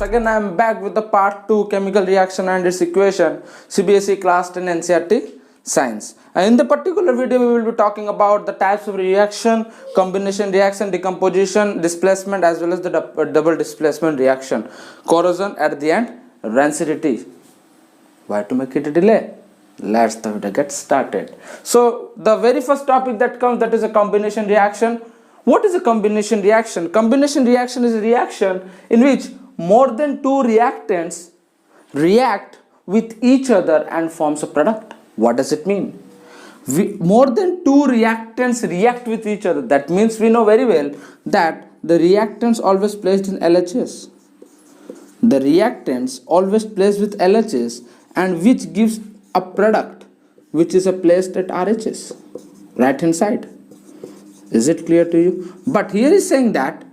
again I am back with the part 2 chemical reaction and its equation, CBSE class 10 NCERT science. And in the particular video we will be talking about the types of reaction, combination reaction, decomposition, displacement as well as the double displacement reaction, corrosion at the end, rancidity. Why to make it a delay? Let's the video get started. So the very first topic that comes, that is a combination reaction. What is a combination reaction? Combination reaction is a reaction in which more than two reactants react with each other and forms a product. What does it mean? More than two reactants react with each other. That means we know very well that the reactants always placed in LHS. The reactants always placed with LHS, and which gives a product which is placed at RHS, right hand side. Is it clear to you? But here is saying that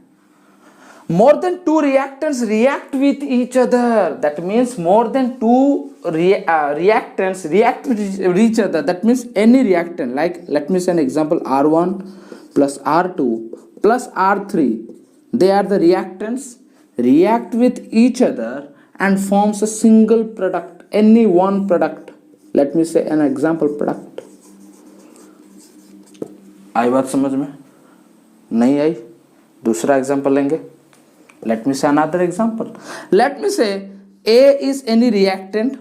more than two reactants react with each other. That means more than two reactants react with each other. That means any reactant, like let me say an example, R1 plus R2 plus R3, they are the reactants, react with each other and forms a single product, any one product. Let me say an example product. आई बात समझ में? नहीं आई? दूसरा example लेंगे. Let me say another example. Let me say A is any reactant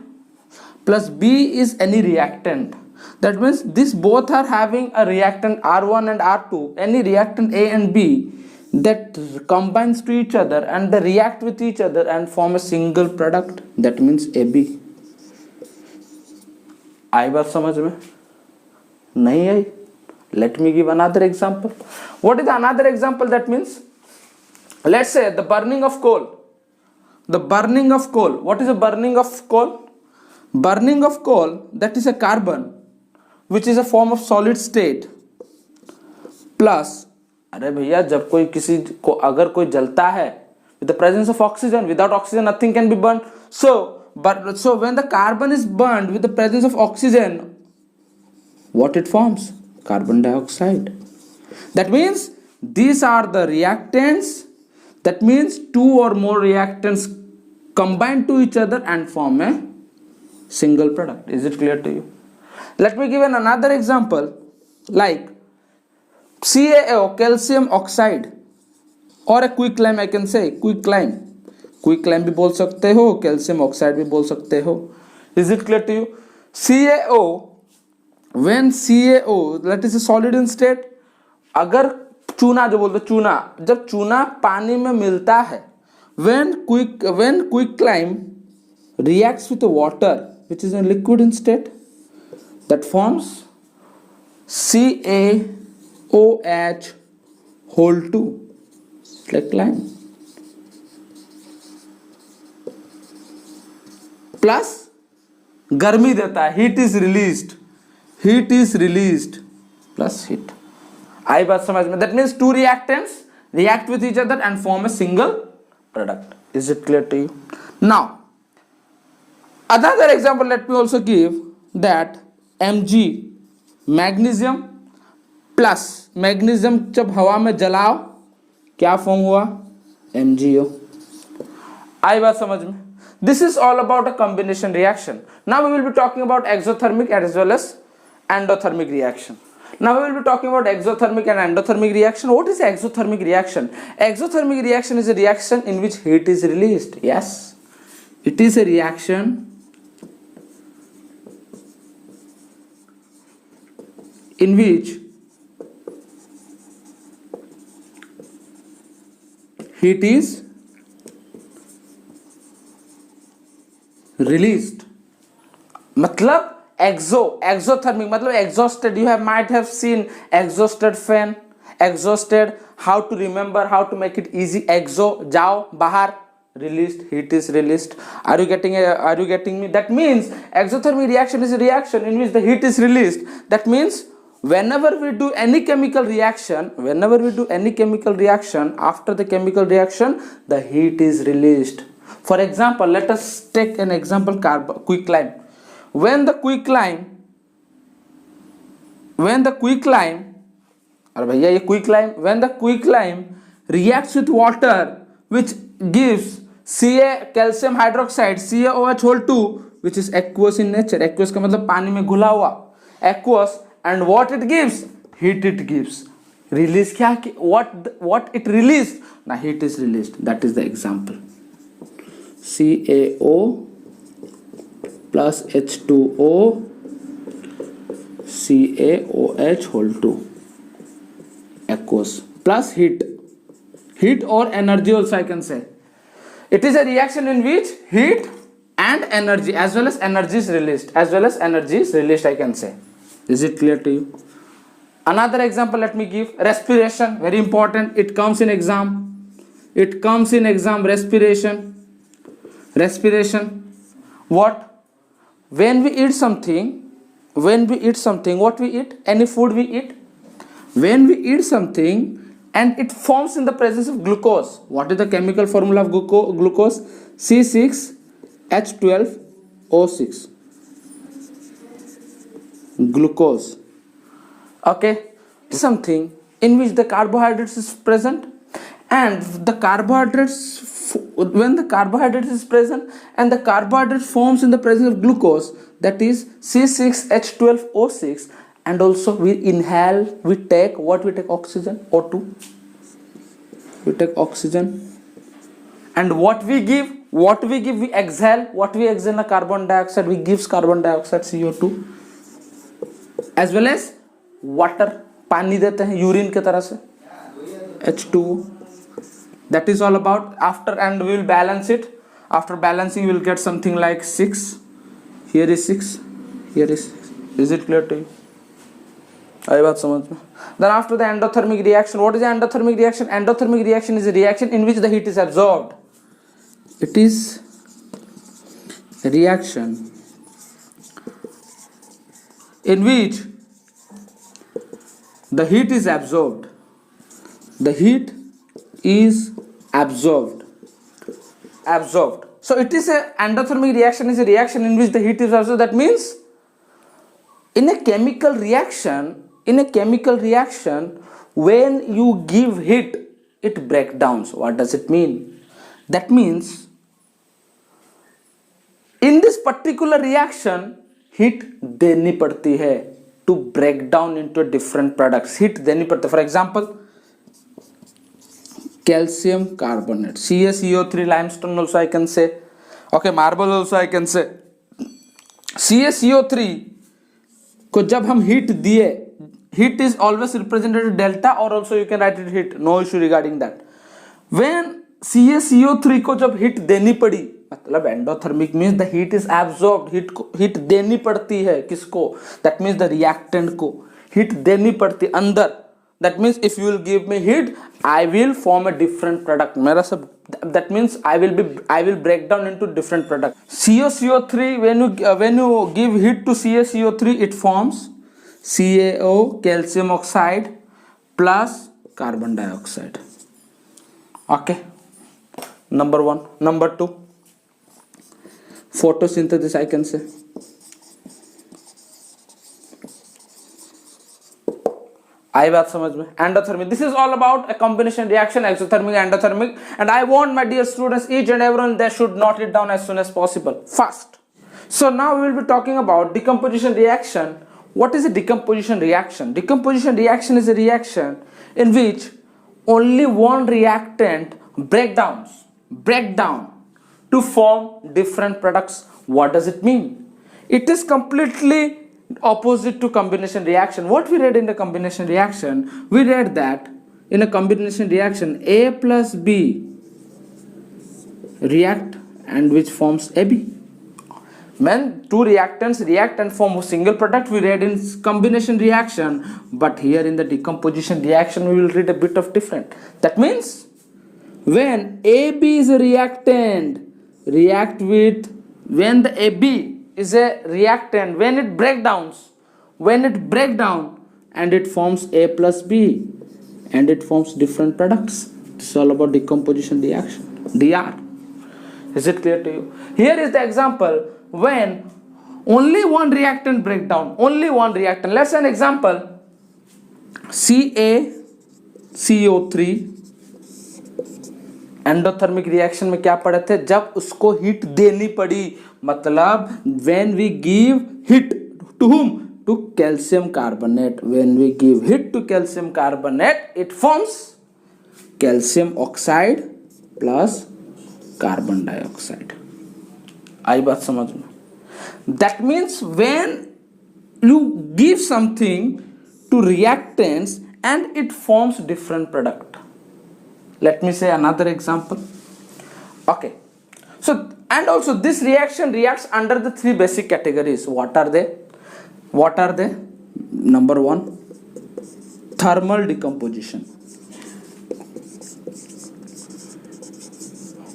plus B is any reactant. That means these both are having a reactant R1 and R2. Any reactant A and B that combines to each other and they react with each other and form a single product. That means AB. आई बात समझ में? नहीं आई? Let me give another example. What is another example? That means, let's say the burning of coal. The burning of coal. What is the burning of coal? Burning of coal, that is a carbon, which is a form of solid state, plus, अरे भैया जब कोई किसी को अगर कोई जलता है with the presence of oxygen, without oxygen nothing can be burned. So when the carbon is burned with the presence of oxygen, what it forms? Carbon dioxide. That means these are the reactants. That means two or more reactants combine to each other and form a single product. Is it clear to you? Let me give another example, like CaO, calcium oxide, or a quicklime. I can say quicklime. Quicklime भी बोल सकते हो, calcium oxide भी बोल सकते हो. Is it clear to you? CaO, when CaO, that is a solid in state, अगर चूना जो बोलते चूना, जब चूना पानी में मिलता है, when quicklime reacts with the water which is a liquid in state, that forms CaOH whole 2, like lime, plus गर्मी देता है, heat is released plus heat. आई बात समझ में? That means two reactants react with each other and form a single product. Is it clear to you? Now, another example let me also give, that Mg, magnesium plus magnesium जब हवा में जलाओ क्या form हुआ? MgO. आई बात समझ में? This is all about a combination reaction. Now we will be talking about exothermic as well as endothermic reaction. Now we will be talking about exothermic and endothermic reaction. What is exothermic reaction? Exothermic reaction is a reaction in which heat is released. Yes, it is a reaction in which heat is released. मतलब exothermic मतलब exhausted. You might have seen exhausted fan, exhausted. How to remember, how to make it easy? Exo, जाओ बाहर, released, heat is released. Are you getting me? That means exothermic reaction is a reaction in which the heat is released. That means whenever we do any chemical reaction, after the chemical reaction, the heat is released. For example, let us take an example, quicklime. When the quicklime, when the quicklime reacts with water, which gives Ca calcium hydroxide CaOH whole 2 which is aqueous in nature. Aqueous का मतलब पानी में घुला हुआ, aqueous, and what it gives? Heat it gives. Release क्या? What it released? Now heat is released. That is the example. CaO plus H2O CaOH whole 2 aqueous plus heat or energy also I can say. It is a reaction in which heat and energy as well as energy is released I can say. Is it clear to you? Another example let me give. Respiration, very important. It comes in exam. Respiration. What? When we eat something, what we eat? Any food we eat. When we eat something and it forms in the presence of glucose. What is the chemical formula of glucose? C6H12O6. Glucose. Okay, something in which the carbohydrates is present, and the carbohydrates, when the carbohydrates is present and the carbohydrate forms in the presence of glucose, that is C6H12O6, and also we inhale, we take oxygen, O2, we take oxygen, and what we give, we exhale, the carbon dioxide, we gives carbon dioxide, CO2, as well as water, पानी देते हैं urine के तरह से, H2O. That is all about. After, and we will balance it. After balancing we will get something like 6. Here is 6, here is 6. Is it clear to you? आई बात समझ में? Then after the endothermic reaction, what is the endothermic reaction? Endothermic reaction is a reaction in which the heat is absorbed. It is a reaction in which the heat is absorbed. The heat is absorbed. So it is a endothermic reaction is a reaction in which the heat is absorbed. That means in a chemical reaction, when you give heat, it breaks down. So what does it mean? That means in this particular reaction, heat देनी पड़ती है to break down into different products. Heat देनी पड़ती है. For example, calcium carbonate, CaCO3 limestone also I can say. Okay, marble also I can say. CaCO3 को जब हम heat दिए, heat is always represented delta, or also you can write it heat. No issue regarding that. When CaCO3 को जब heat देनी पड़ी, मतलब endothermic means the heat is absorbed, heat देनी पड़ती है किसको? दैट मीन्स द रिएक्टेंट को हीट देनी पड़ती अंदर. That means if you will give me heat, I will form a different product. मेरा सब that means I will break down into different product. CaCO3, when you give heat to CaCO3, it forms CaO, calcium oxide plus carbon dioxide. Okay, number 1. Number 2, photosynthesis I can say. आई बात समझ में? Endothermic, this is all about a combination reaction, exothermic, endothermic, and I want my dear students, each and everyone, they should note it down as soon as possible, fast. So now we will be talking about decomposition reaction. What is a decomposition reaction? Decomposition reaction is a reaction in which only one reactant break down to form different products. What does it mean? It is completely opposite to combination reaction. What we read in the combination reaction, we read that in a combination reaction A plus B react and which forms AB. When two reactants react and form a single product, we read in combination reaction, but here in the decomposition reaction we will read a bit of different. That means when AB is a reactant, react with, when the AB is a reactant, when it break down and it forms A plus B and it forms different products. It's all about decomposition reaction, DR. Is it clear to you? Here is the example when only one reactant break down, only one reactant. Let's say an example, CaCO3 endothermic reaction में क्या पढ़े थे, जब उसको heat देनी पड़ी, मतलब when we give heat to whom, to calcium carbonate, when we give heat to calcium carbonate it forms calcium oxide plus carbon dioxide. आई बात समझ में? That means when you give something to reactants and it forms different product. Let me say another example. Okay, so and also this reaction reacts under the three basic categories. What are they? Number one, thermal decomposition.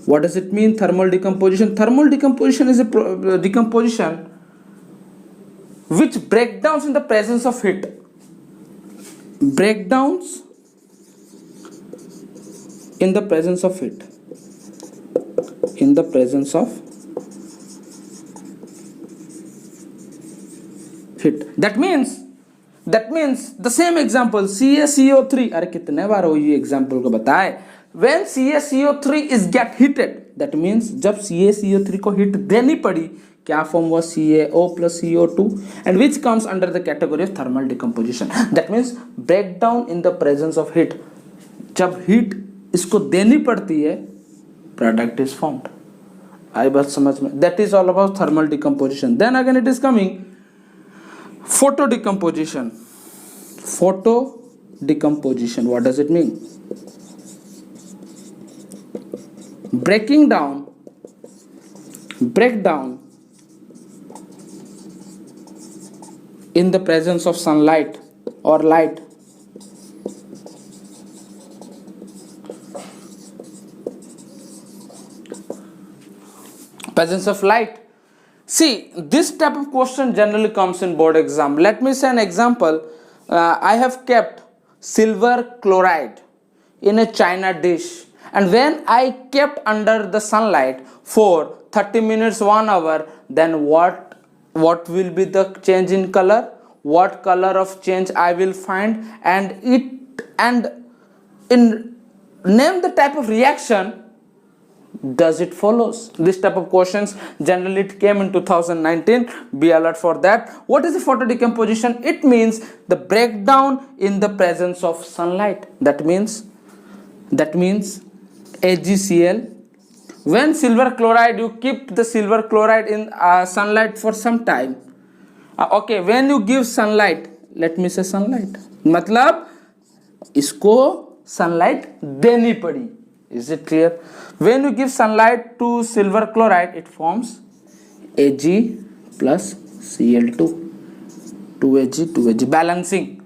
What does it mean, thermal decomposition? Thermal decomposition is a decomposition which breakdowns in the presence of heat. Breakdowns in the presence of heat. In the presence of heat. That means the same example CaCO3. अरे कितने बार वो ये example को बताए. When CaCO3 is get heated, that means जब CaCO3 को heat देनी पड़ी, क्या form हुआ, CaO plus CO2, and which comes under the category of thermal decomposition. That means breakdown in the presence of heat. जब heat इसको देनी पड़ती है, product is formed. आई बात समझ में? That is all about thermal decomposition. Then again it is coming photo decomposition. Photo decomposition, what does it mean? Breakdown in the presence of sunlight or light. Presence of light. See, this type of question generally comes in board exam. Let me say an example. I have kept silver chloride in a china dish, and when I kept under the sunlight for 30 minutes, 1 hour, then what will be the change in color? What color of change I will find? And in name the type of reaction does it follows. This type of questions generally it came in 2019. Be alert for that. What is the photo decomposition? It means the breakdown in the presence of sunlight. That means AgCl. When silver chloride, you keep the silver chloride in sunlight for some time. Okay, when you give sunlight, let me say sunlight, मतलब इसको sunlight देनी पड़ी. Is it clear? When you give sunlight to silver chloride, it forms Ag plus Cl2. 2Ag. Balancing.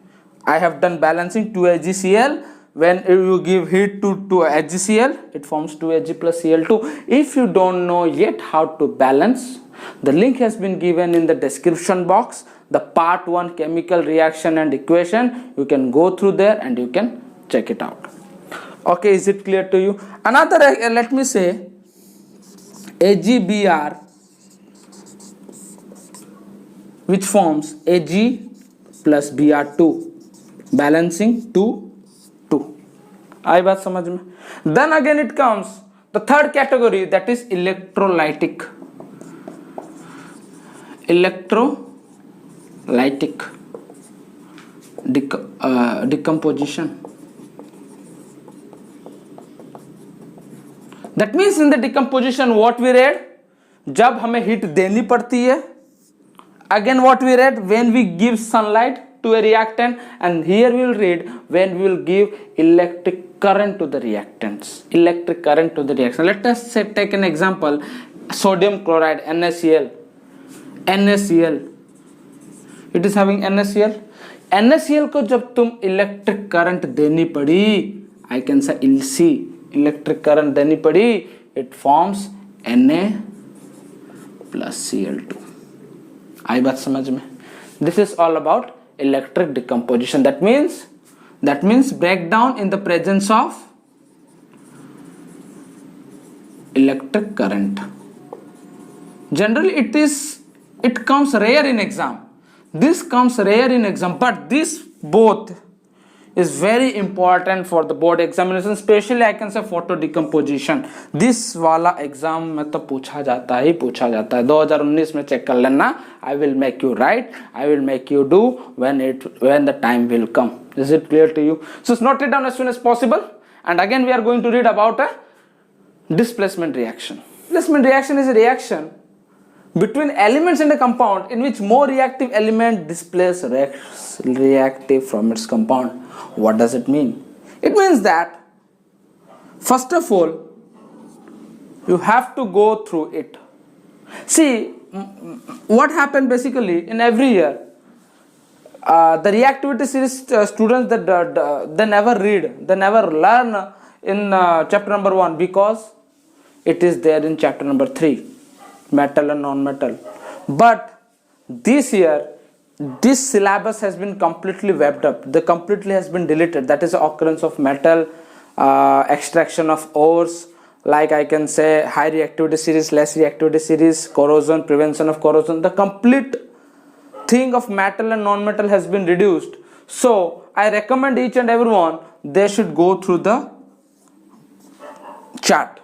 I have done balancing 2AgCl. When you give heat to AgCl, it forms 2Ag plus Cl2. If you don't know yet how to balance, the link has been given in the description box. The part 1 chemical reaction and equation. You can go through there and you can check it out. Okay, is it clear to you? Another, let me say AgBr, which forms Ag plus Br2, balancing 2. आई बात समझ में? Then again it comes the third category, that is electrolytic decomposition. That means in the decomposition what we read, जब हमें heat देनी पड़ती है. Again what we read, when we give sunlight to a reactant, and here we will read when we will give electric current to the reactants. Let us say, take an example, sodium chloride, NaCl. It is having NaCl. NaCl को जब तुम electric current देनी पड़ी, I can say LC, electric current देनी पड़ी, it forms Na plus Cl2. आई बात समझ में? This is all about electric decomposition. That means breakdown in the presence of electric current. Generally it comes rare in exam. This comes rare in exam, but this both is very important for the board examination, especially I can say photo decomposition. This वाला exam में तो पूछा जाता है 2019 में check कर लेना. I will make you write, I will make you do when the time will come. Is it clear to you? So note it down as soon as possible. And again we are going to read about a displacement reaction. Displacement reaction is a reaction between elements in a compound in which more reactive element displace reactive from its compound. What does it mean? It means that first of all you have to go through it. See what happened basically in every year. The reactivity series students that they never read, they never learn in chapter number 1 because it is there in chapter number 3, metal and non-metal. But this year this syllabus has been completely wiped up. The completely has been deleted. That is the occurrence of metal, extraction of ores, like I can say high reactivity series, less reactivity series, corrosion, prevention of corrosion. The complete thing of metal and non-metal has been reduced. So I recommend each and everyone they should go through the chart.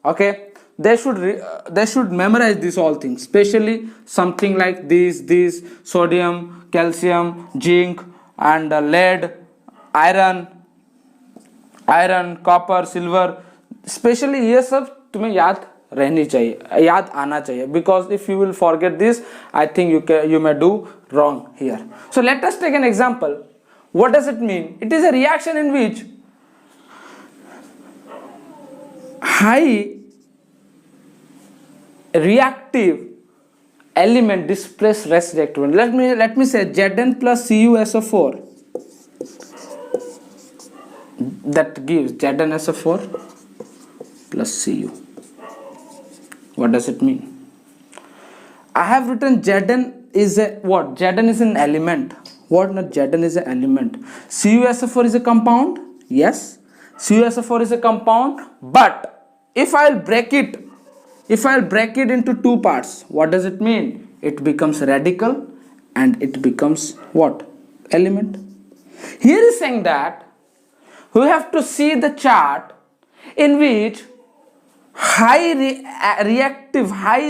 Okay, they should memorize these all things, especially something like these sodium, calcium, zinc and lead, iron, copper, silver. Especially ये सब तुम्हें याद रहनी चाहिए, याद आना चाहिए, because if you will forget this, I think you may do wrong here. So let us take an example. What does it mean? It is a reaction in which high reactive element displace less reactive. Let me say Zn plus CuSO4. That gives ZnSO4 plus Cu. What does it mean? I have written Zn is a what? Zn is an element. What? Not Zn is an element. CuSO4 is a compound. Yes, CuSO4 is a compound. But if I'll break it into two parts, what does it mean? It becomes radical and it becomes what? Element. Here is saying that we have to see the chart in which high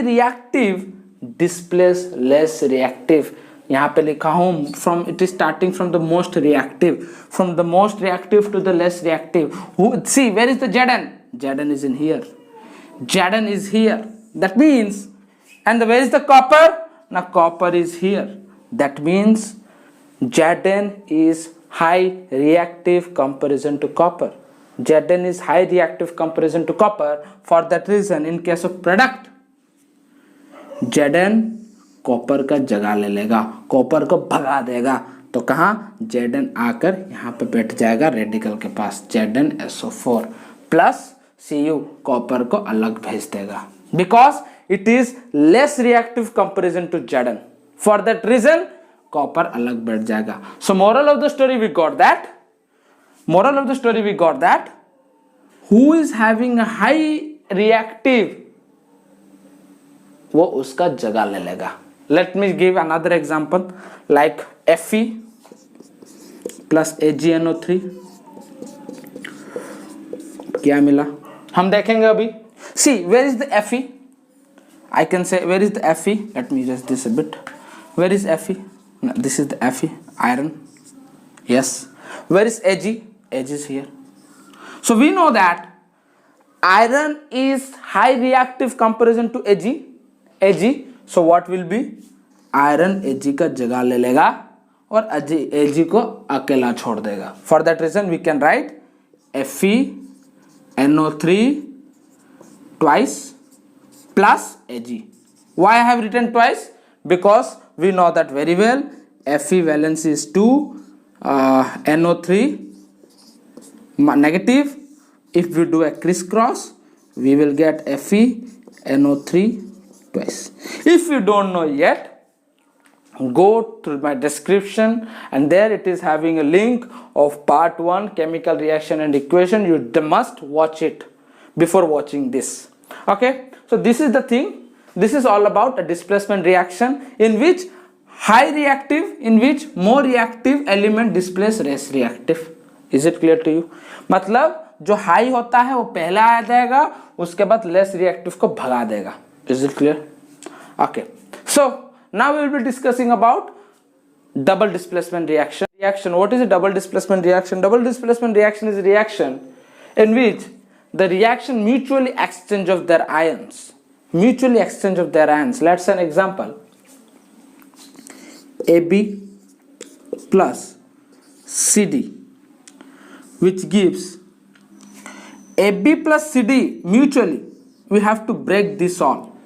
reactive displace less reactive. यहाँ पे लिखा हूँ from it is starting from the most reactive to the less reactive. See where is the Zn? Zn is in here. Zn is here. That means, and where is the copper? Now copper is here. That means Zn is high reactive comparison to copper. Zn is high reactive comparison to copper. For that reason, in case of product, Zn copper का जगह ले लेगा, copper को भगा देगा, तो कहाँ Zn आकर यहाँ पे बैठ जाएगा रेडिकल के पास. ZnSO4 प्लस Cu कॉपर को अलग भेज देगा, because it is less reactive comparison to Zn. For that reason copper अलग बैठ जाएगा. So moral of the story we got that who is having a high reactive वो उसका जगह ले लेगा. Let me give another example like Fe plus AgNO3. क्या मिला हम देखेंगे अभी. See where is the Fe? I can say where is the Fe? Let me just this a bit. Where is Fe? No, this is the Fe, iron. Yes. Where is Ag? Ag is here. So we know that iron is high reactive comparison to Ag. So what will be? Iron Ag का जगह ले लेगा और Ag को अकेला छोड़ देगा. For that reason we can write FeNO3 twice plus Ag. Why I have written twice? Because we know that very well. Fe valence is 2, NO3 negative. If we do a crisscross, we will get FeNO3 twice. If you don't know yet, go to my description and there it is having a link of part 1 chemical reaction and equation. You must watch it before watching this. Okay, so this is the thing. This is all about a displacement reaction in which more reactive element displace less reactive is it clear to you? मतलब जो high होता है वो पहला आ जाएगा, उसके बाद less reactive को भगा देगा. Is it clear? Okay, so now we will be discussing about double displacement reaction. What is a double displacement reaction? Double displacement reaction is a reaction in which the reaction mutually exchange of their ions. Let's say an example. AB plus CD, which gives AB plus CD mutually. We have to break this all.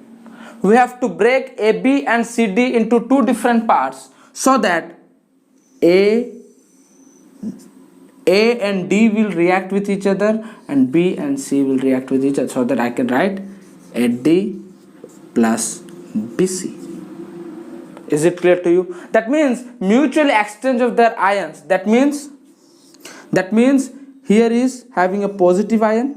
We have to break AB and CD into two different parts, so that A and D will react with each other and B and C will react with each other, so that I can write AD plus BC. Is it clear to you? That means mutual exchange of their ions. That means here is having a positive ion.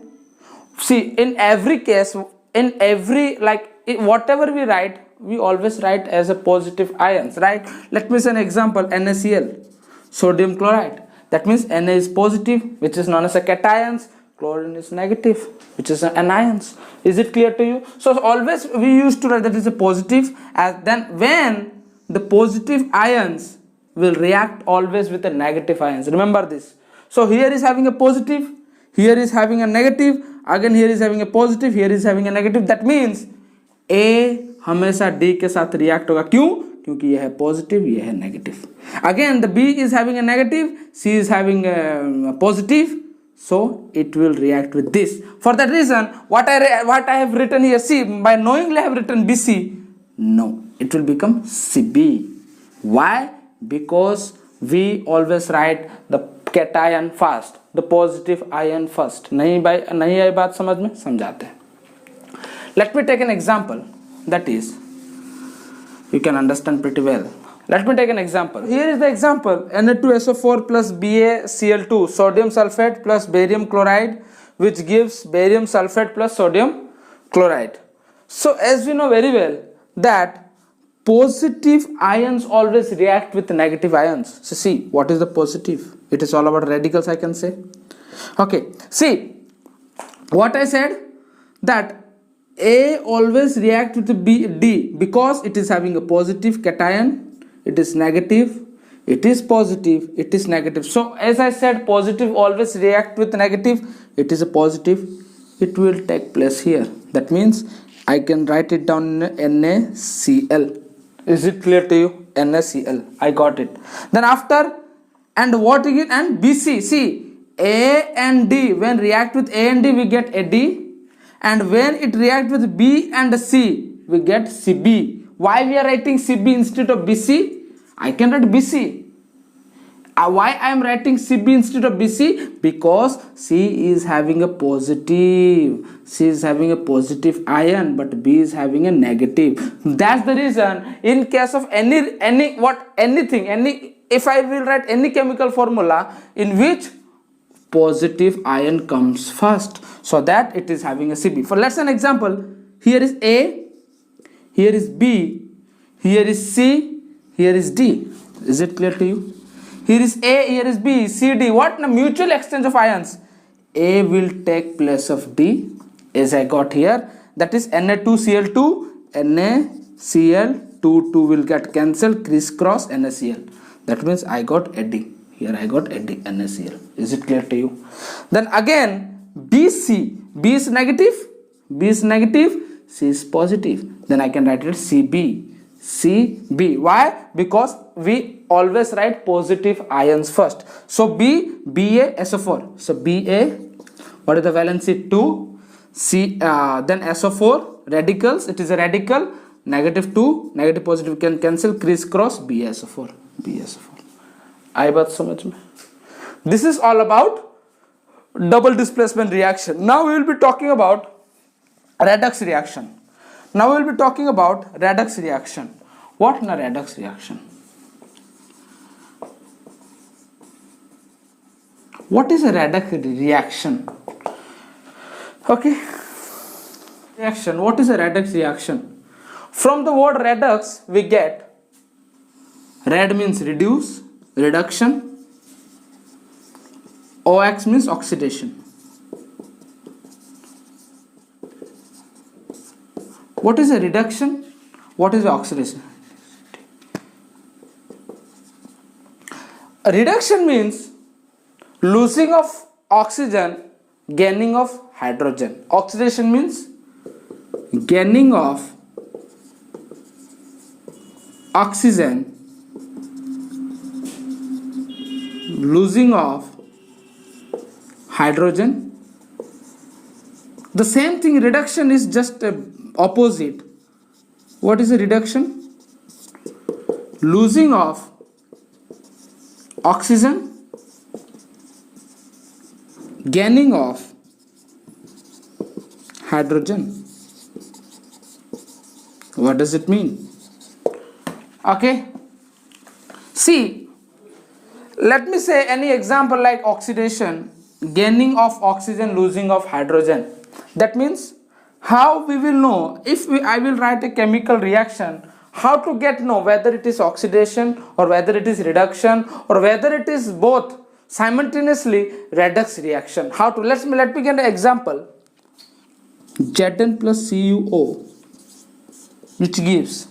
See, in every case, in every, like whatever we write, we always write as a positive ions, right? Let me say an example. NaCl, sodium chloride. That means Na is positive, which is known as a cations. Chlorine is negative, which is anions. Is it clear to you? So always we used to write that is a positive, and then when the positive ions will react always with the negative ions. Remember this. So here is having a positive, here is having a negative, again here is having a positive, here is having a negative. That means A हमेशा D के साथ react होगा. क्यों? क्योंकि यह है positive, यह है negative. Again the B is having a negative, C is having a positive, so it will react with this. For that reason, what I have written here, see, by knowingly I have written BC. No, it will become CB. Why? Because we always write the cation first, the positive ion first. नहीं आई बात समझ में? समझाते हैं. Let me take an example. That is, you can understand pretty well. Let me take an example. Here is the example. Na2SO4 plus BaCl2, sodium sulfate plus barium chloride, which gives barium sulfate plus sodium chloride. So as we know very well that positive ions always react with negative ions. So see, what is the positive? It is all about radicals, I can say. Okay, see what I said, that A always react with D because it is having a positive cation, it is negative, it is positive, it is negative. So as I said, positive always react with negative, it is a positive, it will take place here. That means I can write it down NaCl. Is it clear to you? NaCl, I got it. Then after, and what again? And BC. See, A and D, when react with A and D, we get AD, and when it reacts with B and C, we get CB. Why we are writing CB instead of BC? I can write BC. Why I am writing CB instead of BC? Because C is having a positive. C is having a positive ion, but B is having a negative. That's the reason. In case of if I will write any chemical formula in which positive ion comes first, so that it is having a CB. For let's say an example, here is A, here is B, here is C, here is D. Is it clear to you? Here is A, here is B, C, D. What? Now mutual exchange of ions. A will take place of D, as I got here. That is Na2Cl2, NaCl2 will get cancelled, crisscross NaCl. That means I got AD. Here I got AD, NaCl. Is it clear to you? Then again, BC. B is negative, B is negative, C is positive. Then I can write it CB. CB. Why? Because we always write positive ions first. So B, BaSO4. So Ba, what is the valency? 2. C, then SO4, radicals. It is a radical. Negative 2, negative positive can cancel, crisscross, BaSO4. BaSO4. आई बात समझ में? This is all about double displacement reaction. Now we will be talking about redox reaction. What is a redox reaction? What is a redox reaction? Okay. Reaction. What is a redox reaction? From the word redox, we get red means reduce, reduction, OX means oxidation. What is a reduction? What is the oxidation? A reduction means losing of oxygen, gaining of hydrogen. Oxidation means gaining of oxygen, losing of hydrogen. The same thing, reduction is just a opposite. What is a reduction? Losing of oxygen, gaining of hydrogen. What does it mean? Okay, see, let me say any example like oxidation, gaining of oxygen, losing of hydrogen. That means how we will know if I will write a chemical reaction, how to know whether it is oxidation or whether it is reduction or whether it is both simultaneously redox reaction. How to, let me get an example. Zn plus CuO, which gives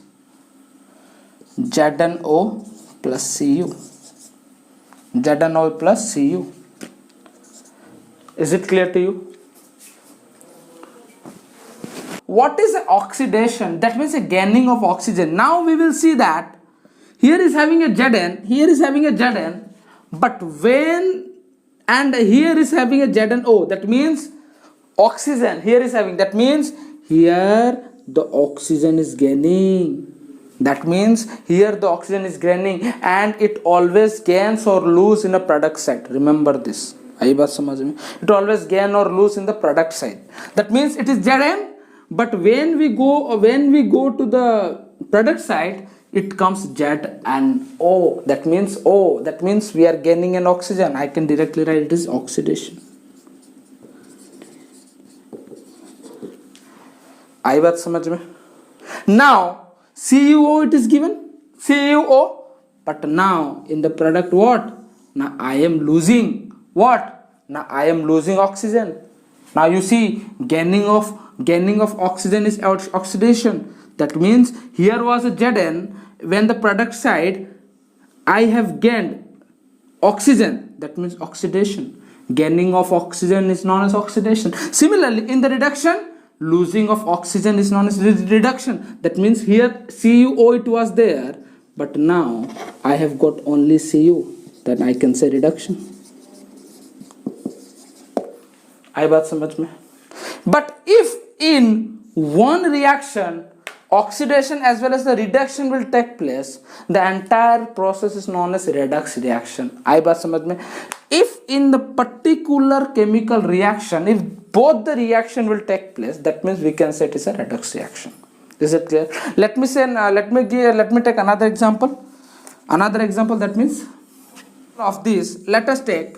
ZnO plus Cu. ZnO plus Cu. Is it clear to you? What is oxidation? That means a gaining of oxygen. Now we will see that here is having a Zn, here is having a Zn, but when and here is having a ZnO, that means oxygen here is having, that means here the oxygen is gaining. That means here the oxygen is gaining and it always gains or lose in a product side. Remember this. It always gain or lose in the product side. That means it is Zn, but when we go to the product side, it comes ZnO. That means O. That means we are gaining an oxygen. I can directly write it is oxidation. आई बात समझ में? Now CuO it is given, CuO, but now in the product what? Now I am losing what? Now I am losing oxygen. Now you see gaining of oxygen is oxidation. That means here was a Zn, when the product side I have gained oxygen, that means oxidation. Gaining of oxygen is known as oxidation. Similarly in the reduction, losing of oxygen is known as reduction. That means here CuO it was there, but now I have got only Cu, then I can say reduction. आई बात समझ में? But if in one reaction oxidation as well as the reduction will take place, the entire process is known as redox reaction. आई बात समझ में? If in the particular chemical reaction, if both the reaction will take place, that means we can say it is a redox reaction. Is it clear? Let me take another example. That means of this, let us take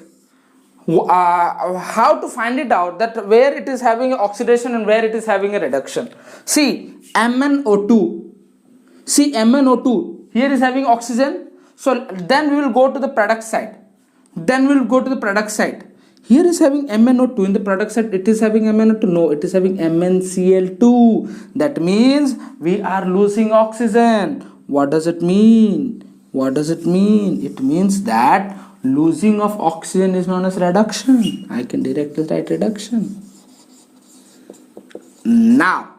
how to find it out that where it is having oxidation and where it is having a reduction. See MnO2. Here is having oxygen. So then we will go to the product side. Here is having MnO2 in the product side. It is having MnO2. No, it is having MnCl2. That means we are losing oxygen. What does it mean? It means that losing of oxygen is known as reduction. I can directly write reduction. Now,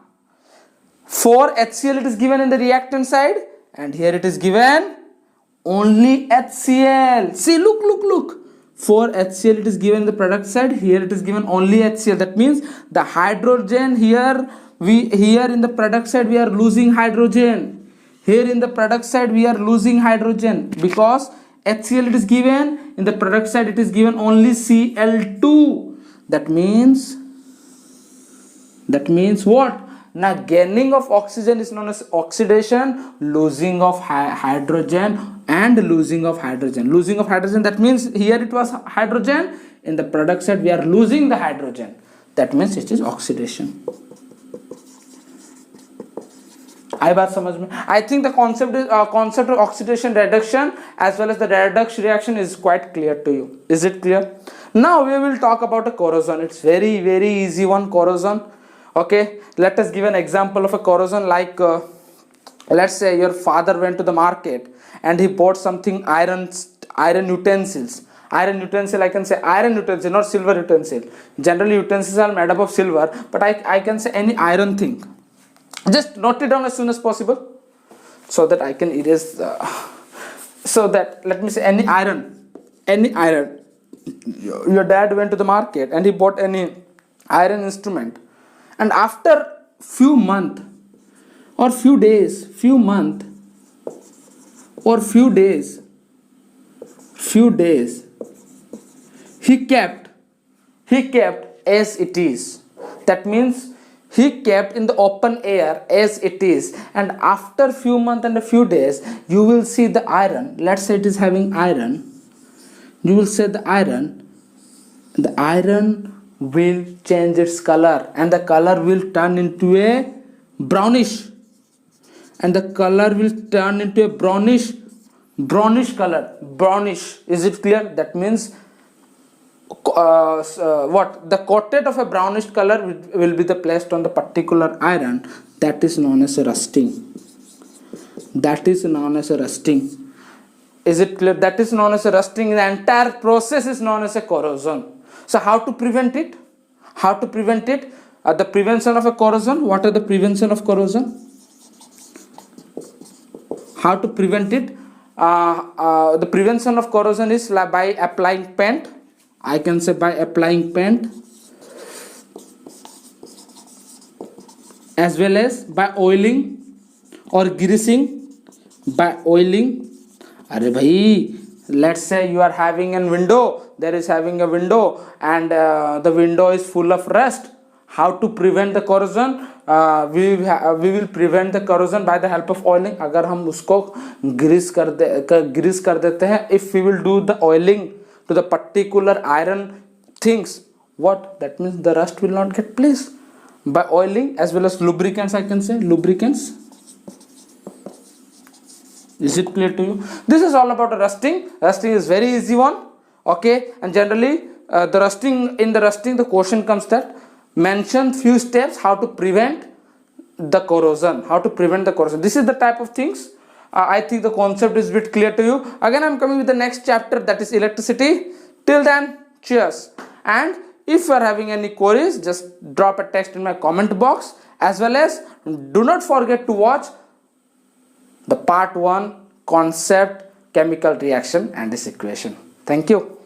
for HCl it is given in the reactant side, and here it is given only HCl. See, look. For HCl it is given in the product side, here it is given only HCl. That means the hydrogen here in the product side we are losing hydrogen. Here in the product side we are losing hydrogen because HCl it is given, in the product side it is given only Cl2. That means what? Now gaining of oxygen is known as oxidation, losing of hydrogen and losing of hydrogen. That means here it was hydrogen, in the product side we are losing the hydrogen. That means it is oxidation. आई बात समझ में? I think the concept of oxidation reduction as well as the redox reaction is quite clear to you. Is it clear? Now we will talk about a corrosion. It's very easy one, corrosion. Okay, let us give an example of a corrosion. Like let's say your father went to the market and he bought something iron utensils. Iron utensil, I can say iron utensil, not silver utensil. Generally utensils are made up of silver, but I can say any iron thing. Just note it down as soon as possible so that I can erase so that, let me say, any iron. Your dad went to the market and he bought any iron instrument, and after few month or few days he kept as it is. That means he kept in the open air as it is, and after few months and a few days you will see the iron. Let's say it is having iron. You will say the iron will change its color, and the color will turn into a brownish, color. Brownish. Is it clear? That means what the coated of a brownish color will be the placed on the particular iron. That is known as a rusting. Is it clear? That is known as a rusting. The entire process is known as a corrosion. So how to prevent it? The prevention of a corrosion. What are the prevention of corrosion? How to prevent it? The prevention of corrosion is by applying paint. I can say by applying paint, as well as by oiling or greasing. By oiling, अरे भाई, let's say you are having a window, and the window is full of rust. How to prevent the corrosion? We will prevent the corrosion by the help of oiling. अगर हम उसको grease कर देते हैं, if we will do the oiling to the particular iron things, what that means, the rust will not get placed. By oiling as well as lubricants, I can say lubricants. Is it clear to you? This is all about rusting. Rusting is very easy one. Okay, and generally in the rusting the question comes that mention few steps how to prevent the corrosion. This is the type of things. I think the concept is a bit clear to you. Again, I'm coming with the next chapter, that is electricity. Till then, cheers. And if you are having any queries, just drop a text in my comment box, as well as do not forget to watch the part 1 concept, chemical reaction and its equation. Thank you.